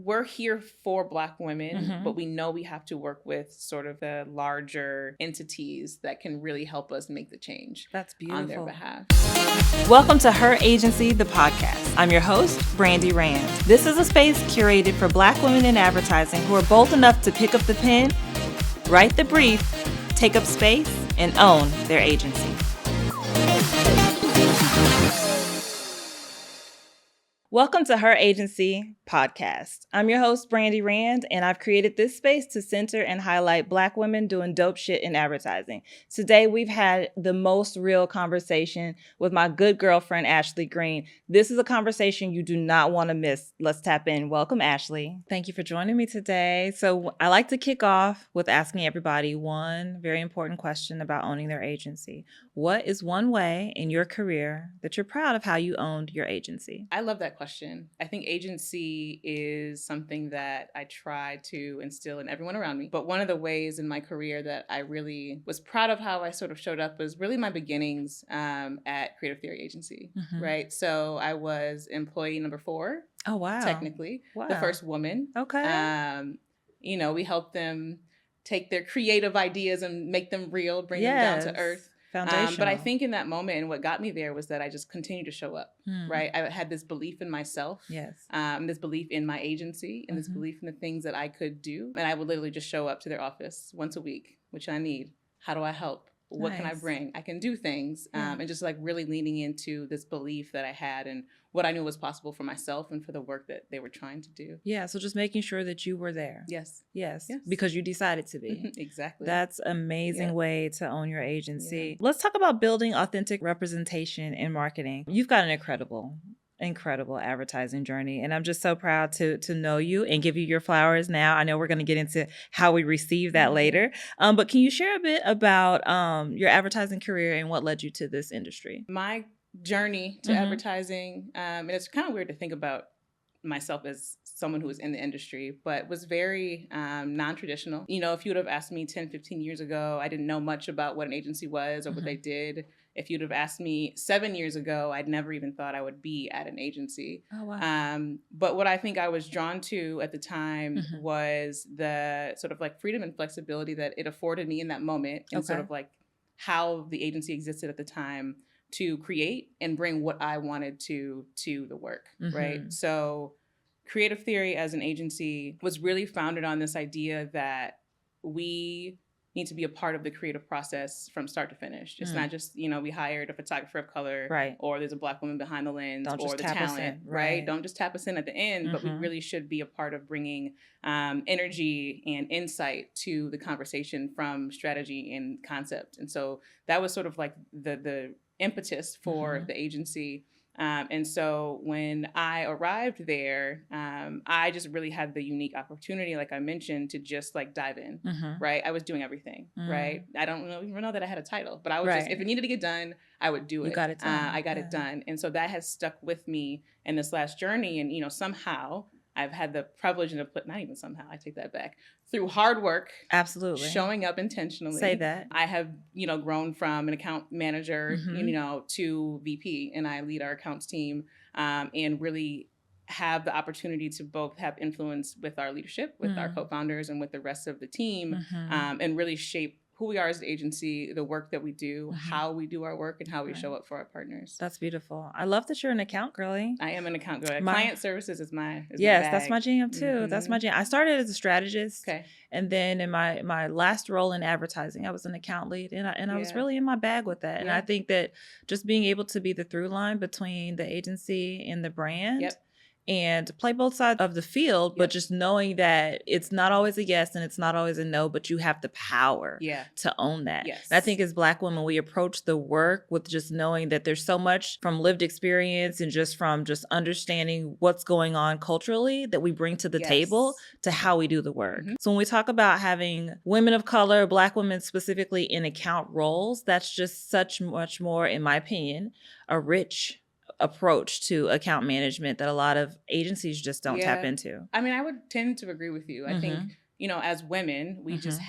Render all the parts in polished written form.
we're here for Black women, but we know we have to work with sort of the larger entities that can really help us make the change. That's beautiful. On their behalf. Welcome to Her Agency, the podcast. I'm your host, Brandi Rand. This is a space curated for Black women in advertising who are bold enough to pick up the pen, write the brief, take up space, and own their agency. Welcome to Her Agency podcast. I'm your host, Brandi Rand, and I've created this space to center and highlight Black women doing dope shit in advertising. Today, we've had the most real conversation with my good girlfriend, Ashlee Green. This is a conversation you do not want to miss. Let's tap in. Welcome, Ashlee. Thank you for joining me today. So I like to kick off with asking everybody one very important question about owning their agency. What is one way in your career that you're proud of how you owned your agency? I love that question. I think agency is something that I try to instill in everyone around me. But one of the ways in my career that I really was proud of how I sort of showed up was really my beginnings at Creative Theory Agency, right? So I was employee number 4. Oh, wow. Technically. Wow. The first woman. Okay. We helped them take their creative ideas and make them real, bring them down to earth. Foundational. But I think in that moment, and what got me there was that I just continued to show up, right? I had this belief in myself, this belief in my agency, and this belief in the things that I could do. And I would literally just show up to their office once a week, which I need. How do I help? What can I bring? I can do things. And just like really leaning into this belief that I had and what I knew was possible for myself and for the work that they were trying to do. Yeah. So just making sure that you were there. Yes. Because you decided to be. Exactly. That's an amazing way to own your agency. Let's talk about building authentic representation in marketing. You've got an incredible advertising journey. And I'm just so proud to know you and give you your flowers now. I know we're going to get into how we receive that later. But can you share a bit about your advertising career and what led you to this industry? My journey to advertising, and it's kind of weird to think about myself as someone who was in the industry, but was very non-traditional. You know, if you would have asked me 10, 15 years ago, I didn't know much about what an agency was or what they did. If you'd have asked me 7 years ago, I'd never even thought I would be at an agency. Oh, wow. But what I think I was drawn to at the time was the sort of like freedom and flexibility that it afforded me in that moment and sort of like how the agency existed at the time to create and bring what I wanted to the work, right? So Creative Theory as an agency was really founded on this idea that we need to be a part of the creative process from start to finish. It's not just, we hired a photographer of color, or there's a Black woman behind the lens, or the talent, right? Don't just tap us in at the end, but we really should be a part of bringing energy and insight to the conversation from strategy and concept. And so that was sort of like the impetus for the agency. And so when I arrived there, I just really had the unique opportunity, like I mentioned, to just like dive in, right? I was doing everything, right? I don't even know that I had a title, but I was just, if it needed to get done, I would do it. You got it done. I got it done. And so that has stuck with me in this last journey. And, somehow I've had the privilege and not even somehow, I take that back, through hard work. Absolutely. Showing up intentionally. Say that. I have, grown from an account manager, to VP, and I lead our accounts team and really have the opportunity to both have influence with our leadership, with our co-founders and with the rest of the team and really shape who we are as an agency, the work that we do, how we do our work, and how we show up for our partners. That's beautiful. I love that you're an account girly. I am an account girl. Client services is my that's my jam too. That's my jam. I started as a strategist. Okay. And then in my last role in advertising, I was an account lead, and I was really in my bag with that. And I think that just being able to be the through line between the agency and the brand and play both sides of the field, but just knowing that it's not always a yes and it's not always a no, but you have the power to own that. Yes. And I think as Black women, we approach the work with just knowing that there's so much from lived experience and just from just understanding what's going on culturally that we bring to the table to how we do the work. So when we talk about having women of color, Black women specifically in account roles, that's just such much more, in my opinion, a rich approach to account management that a lot of agencies just don't tap into. I mean, I would tend to agree with you. I think as women, we just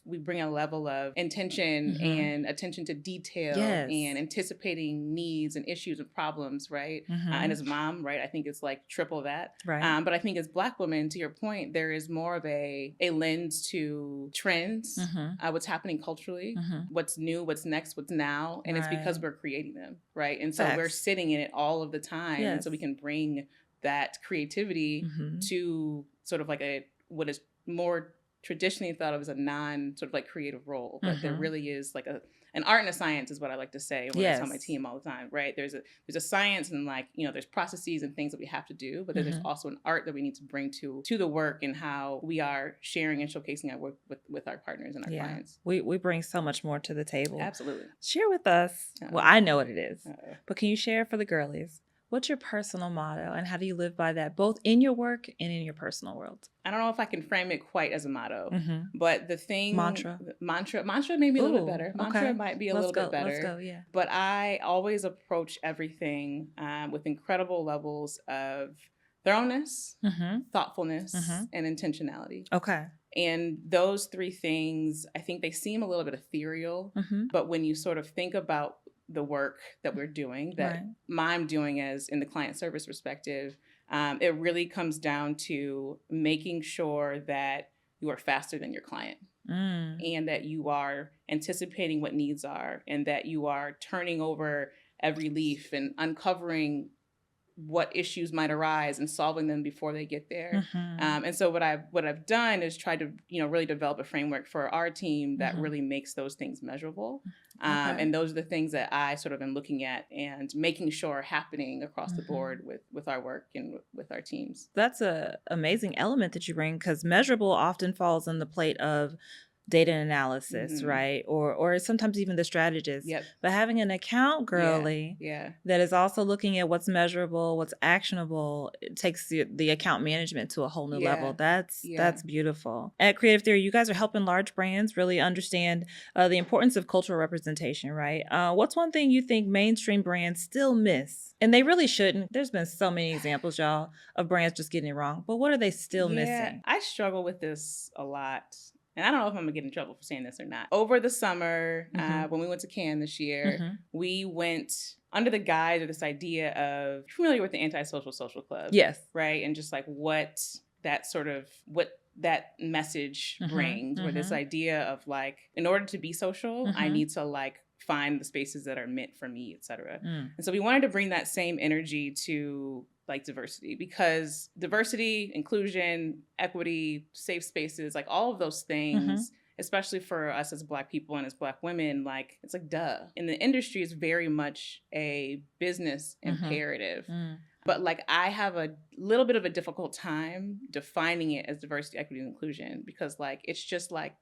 we bring a level of intention and attention to detail and anticipating needs and issues and problems, right? And as a mom, right, I think it's like triple that. Right. But I think as Black women, to your point, there is more of a lens to trends, what's happening culturally, what's new, what's next, what's now. And it's because we're creating them, right? And so we're sitting in it all of the time. Yes. And so we can bring that creativity to sort of like what is more traditionally thought of as a sort of like creative role, but there really is like an art and a science is what I like to say when I tell my team all the time, right? There's a science and like, there's processes and things that we have to do, but then there's also an art that we need to bring to the work and how we are sharing and showcasing our work with our partners and our clients. We bring so much more to the table. Absolutely. Share with us. Well, I know what it is, but can you share for the girlies? What's your personal motto and how do you live by that, both in your work and in your personal world? I don't know if I can frame it quite as a motto, but the thing... Mantra may be a little bit better. Mantra might be a little bit better. Let's go, yeah. But I always approach everything with incredible levels of thoroughness, thoughtfulness, and intentionality. Okay. And those three things, I think they seem a little bit ethereal, but when you sort of think about the work that we're doing, that I'm doing as in the client service perspective, it really comes down to making sure that you are faster than your client and that you are anticipating what needs are and that you are turning over every leaf and uncovering what issues might arise and solving them before they get there. And so what I've done is try to, really develop a framework for our team that really makes those things measurable. And those are the things that I sort of am looking at and making sure are happening across the board with our work and with our teams. That's an amazing element that you bring, because measurable often falls on the plate of data analysis, right? Or sometimes even the strategist. Yep. But having an account girly that is also looking at what's measurable, what's actionable, it takes the account management to a whole new level. That's beautiful. At Creative Theory, you guys are helping large brands really understand the importance of cultural representation, right? What's one thing you think mainstream brands still miss? And they really shouldn't. There's been so many examples, y'all, of brands just getting it wrong. But what are they still missing? I struggle with this a lot. And I don't know if I'm going to get in trouble for saying this or not. Over the summer, when we went to Cannes this year, we went under the guise of this idea of, familiar with the Antisocial Social Club? Yes. Right? And just like what that message brings, where this idea of like, in order to be social, I need to like find the spaces that are meant for me, et cetera. And so we wanted to bring that same energy to like diversity, because diversity, inclusion, equity, safe spaces, like all of those things, especially for us as Black people and as Black women, like it's like duh. In the industry, it's very much a business imperative. But like I have a little bit of a difficult time defining it as diversity, equity, and inclusion, because like it's just life.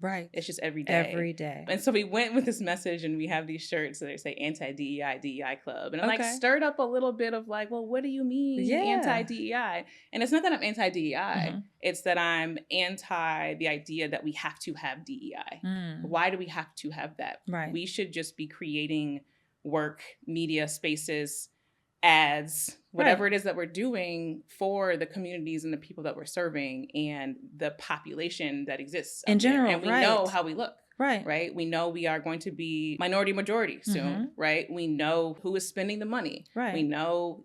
Right. It's just every day. Every day. And so we went with this message and we have these shirts that say anti-DEI, DEI club. And I'm like stirred up a little bit of like, well, what do you mean anti-DEI? And it's not that I'm anti-DEI. It's that I'm anti the idea that we have to have DEI. Why do we have to have that? Right. We should just be creating work, media spaces, ads, whatever it is that we're doing for the communities and the people that we're serving and the population that exists in general. And we know how we look. Right. We know we are going to be minority majority soon, right? We know who is spending the money. Right. We know,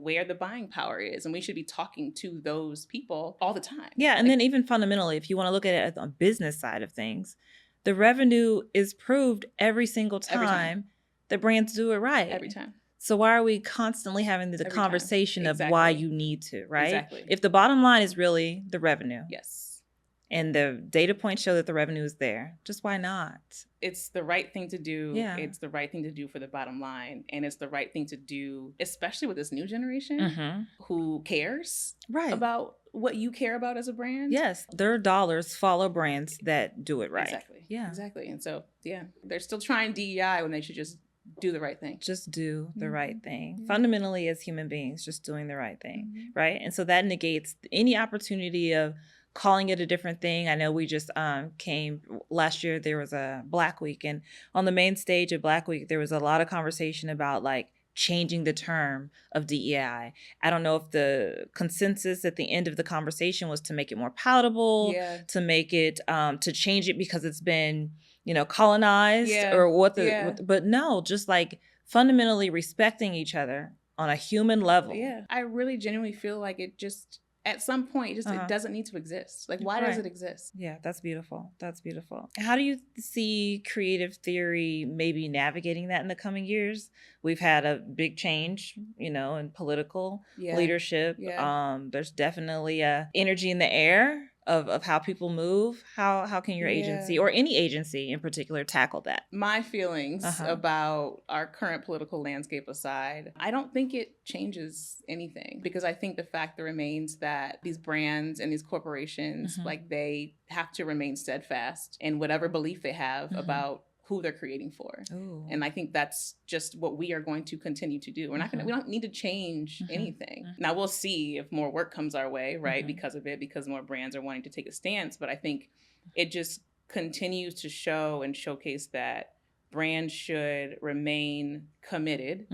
where the buying power is, and we should be talking to those people all the time. Yeah. And then even fundamentally, if you want to look at it on the business side of things, the revenue is proved every single time that brands do it right. Every time. So why are we constantly having the conversation of why you need to, right? Exactly. If the bottom line is really the revenue. Yes. And the data points show that the revenue is there, just why not? It's the right thing to do. Yeah. It's the right thing to do for the bottom line. And it's the right thing to do, especially with this new generation who cares about what you care about as a brand. Yes. Their dollars follow brands that do it right. Exactly. Yeah. Exactly. And so, they're still trying DEI when they should just do the right thing. Just do the right thing. Fundamentally, as human beings, just doing the right thing, right? And so that negates any opportunity of calling it a different thing. I know we just came last year, there was a Black Week, and on the main stage of Black Week, there was a lot of conversation about like changing the term of DEI. I don't know if the consensus at the end of the conversation was to make it more palatable, to make it, to change it because it's been, colonized or but no, just like fundamentally respecting each other on a human level. Yeah. I really genuinely feel like it just, at some point, it doesn't need to exist. Like, why does it exist? Yeah, that's beautiful. That's beautiful. How do you see creative theory maybe navigating that in the coming years? We've had a big change, in political leadership. There's definitely a energy in the air of how people move. How can your agency, or any agency in particular, tackle that? My feelings about our current political landscape aside, I don't think it changes anything, because I think the fact that remains that these brands and these corporations, like, they have to remain steadfast in whatever belief they have about who they're creating for. Ooh. And I think that's just what we are going to continue to do. We don't need to change anything. Now we'll see if more work comes our way, right? Because of it, because more brands are wanting to take a stance. But I think it just continues to show and showcase that brands should remain committed.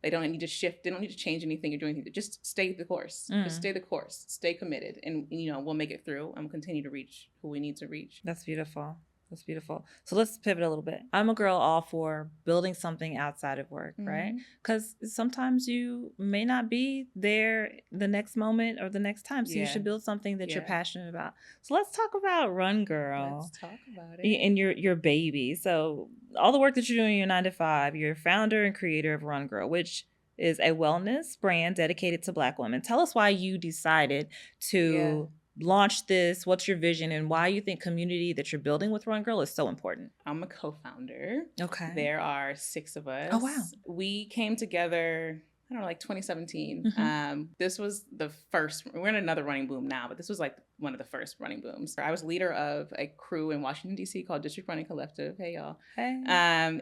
They don't need to shift. They don't need to change anything or do anything. Just stay the course. Just stay the course. Stay committed. And, we'll make it through and we'll continue to reach who we need to reach. That's beautiful. That's beautiful. So let's pivot a little bit. I'm a girl all for building something outside of work, right? Because sometimes you may not be there the next moment or the next time. So you should build something that you're passionate about. So let's talk about RUNGRL. Let's talk about it. And your baby. So all the work that you're doing in your 9 to 5, you're founder and creator of RUNGRL, which is a wellness brand dedicated to Black women. Tell us why you decided to launch this, what's your vision, and why you think community that you're building with RUNGRL is so important. I'm a co-founder. Okay. There are 6 of us. Oh, wow. We came together, I don't know, like 2017. This was the first, we're in another running boom now, but this was like one of the first running booms. I was leader of a crew in Washington, D.C. called District Running Collective. Hey, y'all. Hey.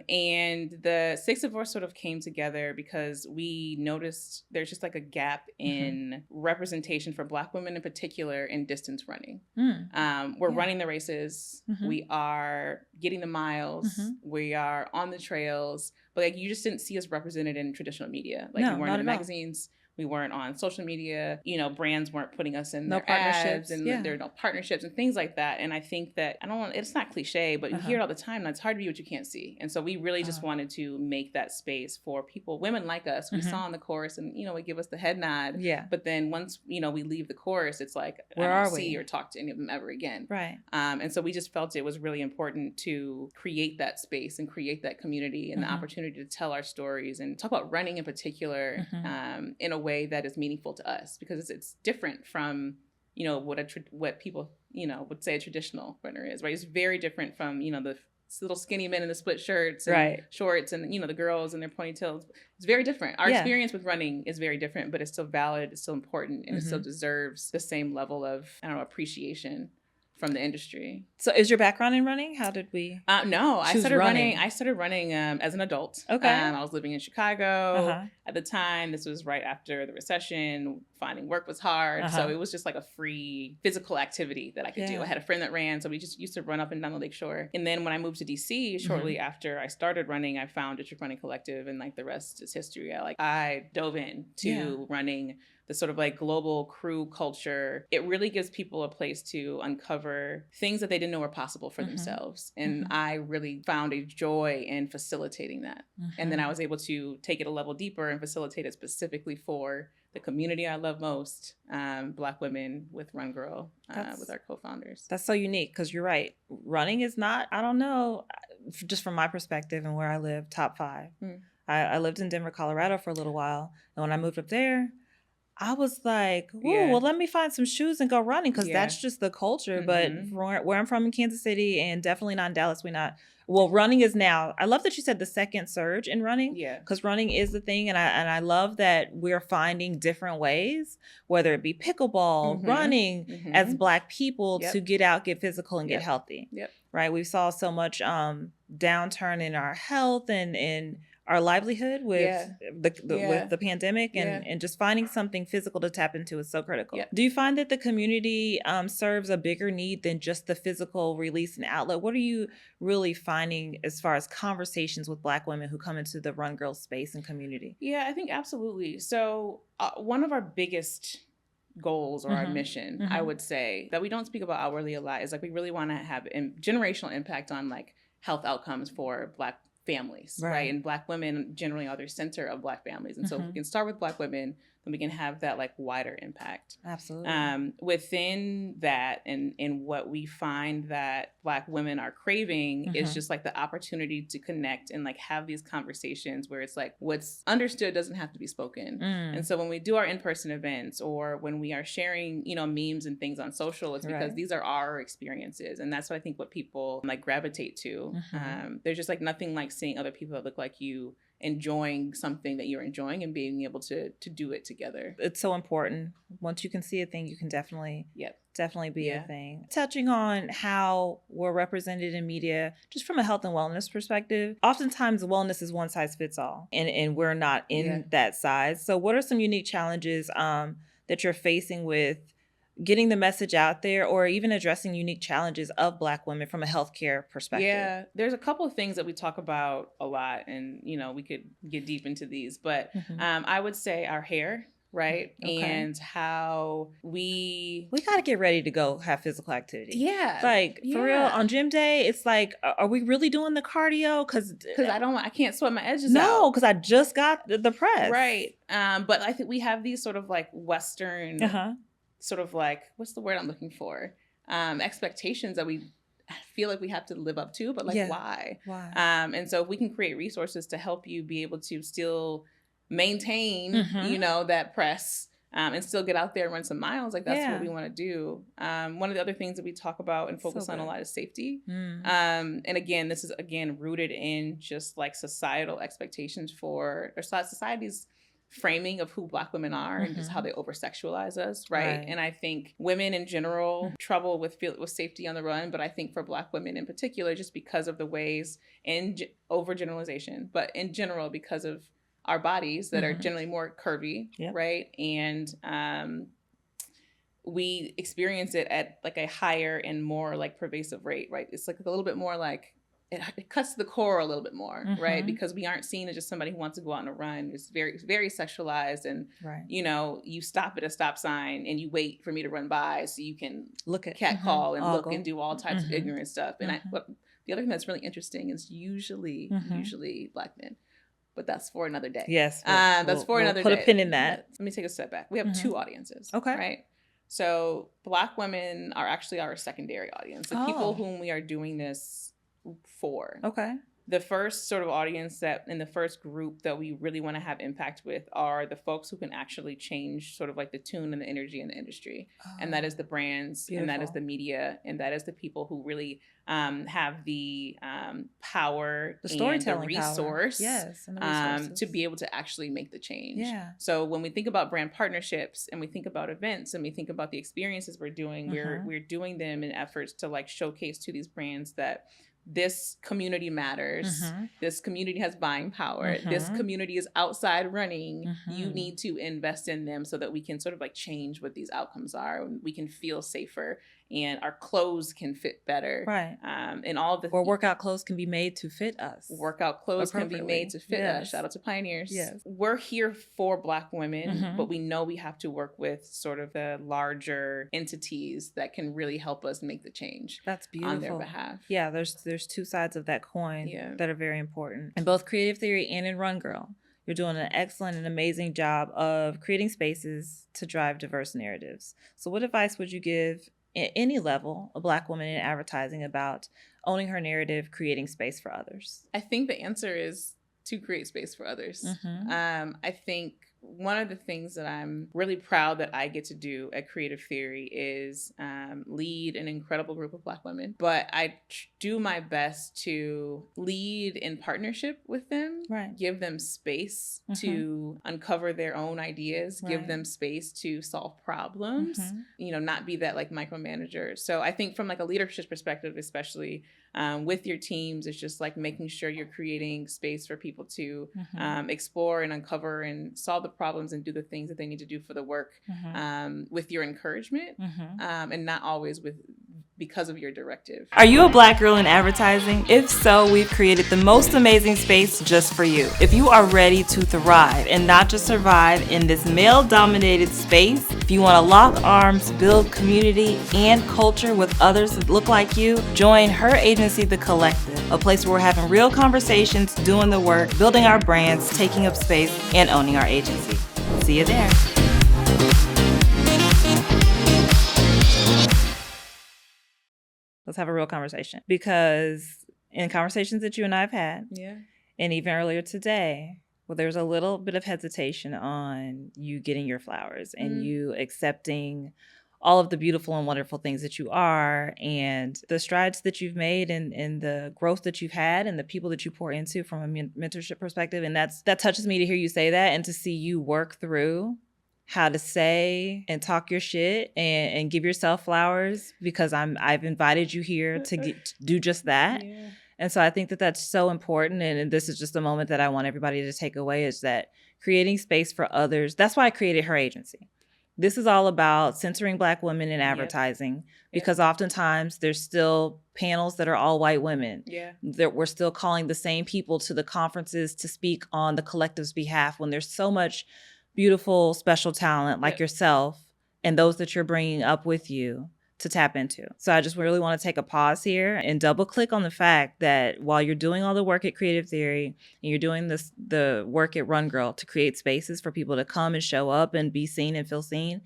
And the 6 of us sort of came together because we noticed there's just like a gap in representation for Black women in particular in distance running. We're running the races. We are getting the miles. We are on the trails. But like, you just didn't see us represented in traditional media. Like, we weren't in magazines. We weren't on social media. Brands weren't putting us in their partnerships, and there are no partnerships and things like that. And I think that, it's not cliche, but you hear it all the time. And it's hard to be what you can't see. And so we really just wanted to make that space for people, women like us. We saw on the course and, we give us the head nod. Yeah. But then once, we leave the course, it's like, where I are don't we? see or talk to any of them ever again. Right. And so we just felt it was really important to create that space and create that community and the opportunity to tell our stories and talk about running in particular in a way that is meaningful to us, because it's different from, what people, would say a traditional runner is, right? It's very different from, the little skinny men in the split shirts and shorts and, the girls and their ponytails. It's very different. Our experience with running is very different, but it's still valid. It's still important, and it still deserves the same level of, appreciation from the industry. So is your background in running? How did we No, I started running as an adult. Okay. I was living in Chicago at the time. This was right after the recession. Finding work was hard. So it was just like a free physical activity that I could do. I had a friend that ran, so we just used to run up and down the lakeshore. And then when I moved to DC, shortly after I started running, I found District Running Collective, and like the rest is history. I dove into running, the sort of like global crew culture. It really gives people a place to uncover things that they didn't know were possible for themselves. And I really found a joy in facilitating that. And then I was able to take it a level deeper and facilitate it specifically for the community I love most, Black women, with RUNGRL, with our co-founders. That's so unique, because you're right. Running is not, I don't know, just from my perspective and where I live, top 5. I lived in Denver, Colorado for a little while. And when I moved up there, I was like, well, let me find some shoes and go running, because that's just the culture. But where I'm from in Kansas City, and definitely not in Dallas, running is now, I love that you said the second surge in running, because running is the thing. And I love that we're finding different ways, whether it be pickleball, running as Black people to get out, get physical, and get healthy. Right. We saw so much downturn in our health and in our livelihood with with the pandemic and just finding something physical to tap into is so critical. Do you find that the community serves a bigger need than just the physical release and outlet? What are you really finding as far as conversations with Black women who come into the RUNGRL space and community? Yeah, I think absolutely. So one of our biggest goals or our mission, I would say, that we don't speak about outwardly a lot is like we really want to have generational impact on like health outcomes for Black families, right? And Black women generally are the center of Black families. And so if we can start with Black women, then we can have that like wider impact. Absolutely. Within that and what we find that Black women are craving is just like the opportunity to connect and like have these conversations where it's like what's understood doesn't have to be spoken. And so when we do our in-person events or when we are sharing, you know, memes and things on social, it's because these are our experiences. And that's what I think what people like gravitate to. There's just like nothing like seeing other people that look like you enjoying something that you're enjoying and being able to do it together. It's so important. Once you can see a thing, you can definitely be a thing. Touching on how we're represented in media, just from a health and wellness perspective, oftentimes wellness is one size fits all, and we're not in that size. So what are some unique challenges that you're facing with getting the message out there or even addressing unique challenges of Black women from a healthcare perspective? Yeah, there's a couple of things that we talk about a lot and, you know, we could get deep into these, but I would say our hair, right? And how we got to get ready to go have physical activity. Yeah. Like for real on gym day, it's like, are we really doing the cardio? Cause I can't sweat my edges out. No, cause I just got the press. Right. But I think we have these sort of like Western sort of like, what's the word I'm looking for? Expectations that we feel like we have to live up to, but like why? And so if we can create resources to help you be able to still maintain, you know, that press and still get out there and run some miles, like that's what we want to do. One of the other things that we talk about and focus on a lot is safety. And again, this is rooted in just like societal expectations for or society's framing of who Black women are and just how they over-sexualize us, right? And I think women in general trouble with safety on the run, but I think for Black women in particular, just because of the ways and overgeneralization, but in general because of our bodies that are generally more curvy, right? And we experience it at like a higher and more like pervasive rate, right? It's like a little bit more like it cuts to the core a little bit more, right? Because we aren't seen as just somebody who wants to go out on a run. It's very, very sexualized. And, you know, you stop at a stop sign and you wait for me to run by so you can look at catcall and look and do all types of ignorant stuff. And the other thing that's really interesting is usually Black men. But that's for another day. Yes. That's for another day. Put a pin in that. Let me take a step back. We have two audiences. Okay. Right? So Black women are actually our secondary audience. The people whom we are doing this for. Okay. The first sort of audience that in the first group that we really want to have impact with are the folks who can actually change sort of like the tune and the energy in the industry. And that is the brands, and that is the media, and that is the people who really have the power, the storytelling, and the resource, to be able to actually make the change. Yeah. So when we think about brand partnerships and we think about events and we think about the experiences we're doing, we're doing them in efforts to like showcase to these brands that this community matters. This community has buying power. This community is outside running. You need to invest in them so that we can sort of like change what these outcomes are. We can feel safer and our clothes can fit better. Right. And all of the... Or workout clothes can be made to fit us. Workout clothes can be made to fit us. Shout out to Pioneers. Yes. We're here for Black women, but we know we have to work with sort of the larger entities that can really help us make the change. That's beautiful. On their behalf. Yeah, there's two sides of that coin that are very important. In both Creative Theory and in RUNGRL, you're doing an excellent and amazing job of creating spaces to drive diverse narratives. So what advice would you give at any level a Black woman in advertising about owning her narrative, creating space for others? I think the answer is to create space for others. I think one of the things that I'm really proud that I get to do at Creative Theory is lead an incredible group of Black women. But I do my best to lead in partnership with them, give them space to uncover their own ideas, give them space to solve problems, not be that like micromanager. So I think from like a leadership perspective, especially with your teams, it's just like making sure you're creating space for people to explore and uncover and solve the problems and do the things that they need to do for the work with your encouragement and not always because of your directive. Are you a Black girl in advertising? If so, we've created the most amazing space just for you. If you are ready to thrive and not just survive in this male-dominated space, if you want to lock arms, build community and culture with others that look like you, join her agency, The Collective, a place where we're having real conversations, doing the work, building our brands, taking up space, and owning our agency. See you there. Let's have a real conversation, because in conversations that you and I have had, and even earlier today, well, there's a little bit of hesitation on you getting your flowers and you accepting all of the beautiful and wonderful things that you are and the strides that you've made and the growth that you've had and the people that you pour into from a mentorship perspective. And that touches me to hear you say that and to see you work through how to say and talk your shit and give yourself flowers, because I've invited you here to do just that. Yeah. And so I think that that's so important. And this is just a moment that I want everybody to take away, is that creating space for others. That's why I created her agency. This is all about centering Black women in advertising, because oftentimes there's still panels that are all white women. That we're still calling the same people to the conferences to speak on the collective's behalf, when there's so much beautiful, special talent like yourself and those that you're bringing up with you to tap into. So I just really want to take a pause here and double click on the fact that while you're doing all the work at Creative Theory and you're doing the work at RUNGRL to create spaces for people to come and show up and be seen and feel seen,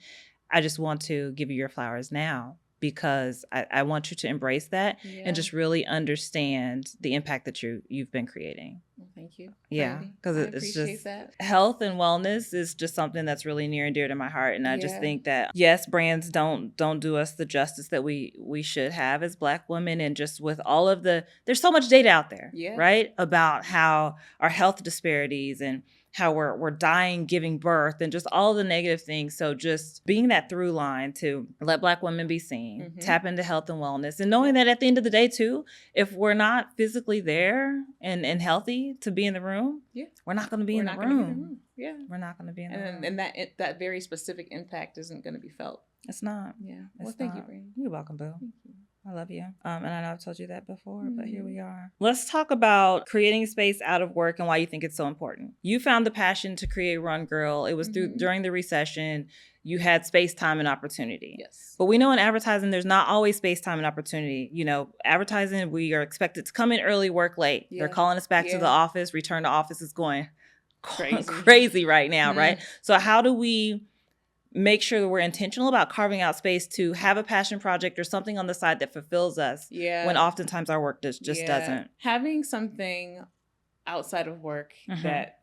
I just want to give you your flowers now, because I want you to embrace that and just really understand the impact that you've been creating. Well, thank you. Yeah, because it's just health and wellness is just something that's really near and dear to my heart. And I just think that, yes, brands don't do us the justice that we should have as Black women. And just with all of there's so much data out there, right? About how our health disparities and how we're dying giving birth and just all the negative things. So just being that through line to let Black women be seen, tap into health and wellness, and knowing that at the end of the day too, if we're not physically there and healthy to be in the room, we're not going to be in the room. Yeah, we're not going to be in the room. And that very specific impact isn't going to be felt. It's not. Yeah. Well, thank you, Brandi. You're welcome, boo. Thank you. I love you. And I know I've told you that before, but here we are. Let's talk about creating space out of work and why you think it's so important. You found the passion to create RUNGRL. It was during the recession. You had space, time, and opportunity. Yes. But we know in advertising, there's not always space, time, and opportunity. You know, advertising, we are expected to come in early, work late. Yeah. They're calling us back to the office. Return to office is going crazy right now, right? So how do we make sure that we're intentional about carving out space to have a passion project or something on the side that fulfills us when oftentimes our work just doesn't? Having something outside of work that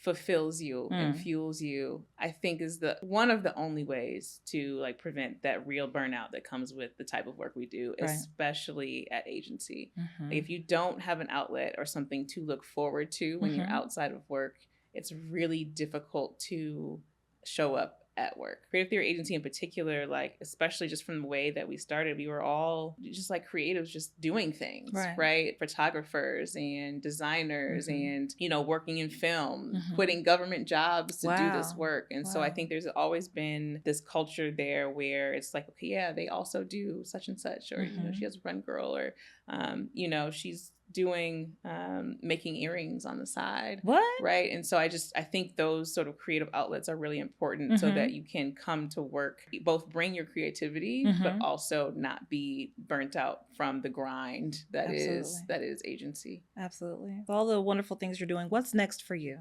fulfills you and fuels you, I think is one of the only ways to like prevent that real burnout that comes with the type of work we do, especially at agency. Like, if you don't have an outlet or something to look forward to when you're outside of work, it's really difficult to show up at work. Creative Theory Agency in particular, like, especially just from the way that we started, we were all just like creatives, just doing things, right? Photographers and designers and, working in film, quitting government jobs to do this work. And so I think there's always been this culture there where it's like, okay, yeah, they also do such and such, or, she has RUNGRL, or, she's doing making earrings on the side. What? Right. And so I think those sort of creative outlets are really important so that you can come to work, both bring your creativity, but also not be burnt out from the grind that is agency. Absolutely. All the wonderful things you're doing. What's next for you?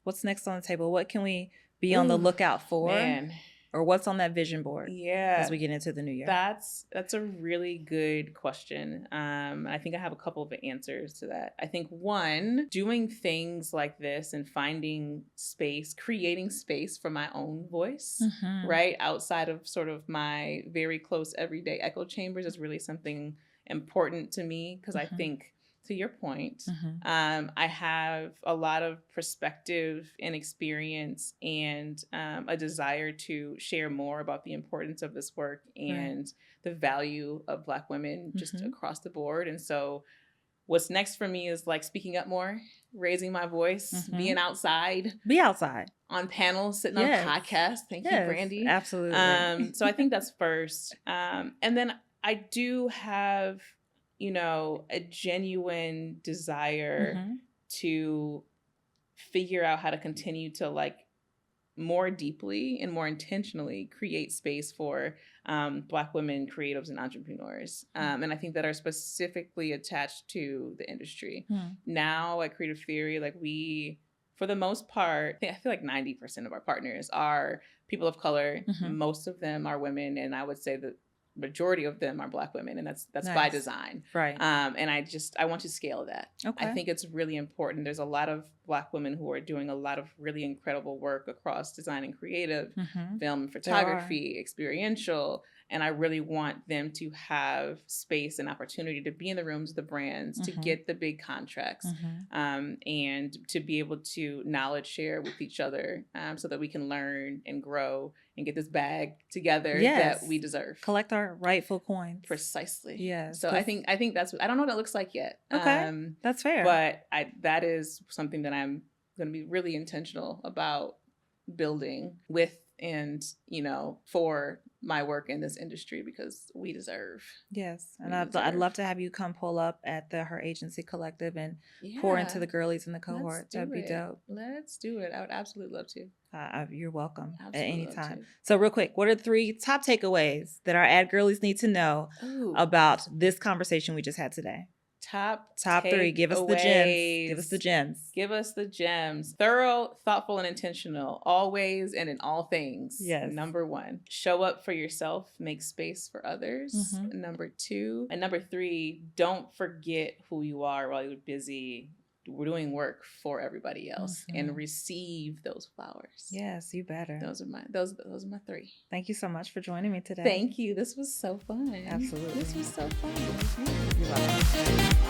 What's next on the table? What can we be on the lookout for? Man. Or what's on that vision board? Yeah. As we get into the new year. That's a really good question. I think I have a couple of answers to that. I think one, doing things like this and finding space, creating space for my own voice, right? Outside of sort of my very close everyday echo chambers is really something important to me because I think, to your point, I have a lot of perspective and experience and a desire to share more about the importance of this work and the value of Black women just across the board. And so what's next for me is like speaking up more, raising my voice, being outside. Be outside. On panels, sitting on podcasts. Thank you, Brandi. Absolutely. So I think that's first. And then I do have, you know, a genuine desire to figure out how to continue to like more deeply and more intentionally create space for Black women creatives and entrepreneurs. And I think that are specifically attached to the industry. Now at Creative Theory, like we, for the most part, I feel like 90% of our partners are people of color. Most of them are women. And I would say that majority of them are Black women, and that's nice. By design. Right. And I want to scale that. Okay. I think it's really important. There's a lot of Black women who are doing a lot of really incredible work across design and creative, film and photography, experiential. And I really want them to have space and opportunity to be in the rooms of the brands, to get the big contracts, and to be able to knowledge share with each other so that we can learn and grow and get this bag together that we deserve. Collect our rightful coins. Precisely. Yes. So I think that's, I don't know what that looks like yet. Okay. That's fair. But that is something that I'm going to be really intentional about building with and, you know, for my work in this industry because we deserve. Yes. And I'd love to have you come pull up at the Her Agency Collective and pour into the girlies in the cohort. That'd be dope. Let's do it. I would absolutely love to. You're welcome absolutely at any time. So real quick, what are 3 top takeaways that our ad girlies need to know about this conversation we just had today? Top 3. Give us the gems. Give us the gems. Give us the gems. Thorough, thoughtful, and intentional. Always and in all things. Yes. Number 1. Show up for yourself. Make space for others. Number 2. And number 3, don't forget who you are while you're busy. We're doing work for everybody else and receive those flowers. Yes, you better. Those are my 3. Thank you so much for joining me today. Thank you. This was so fun. Absolutely. This was so fun. You're welcome.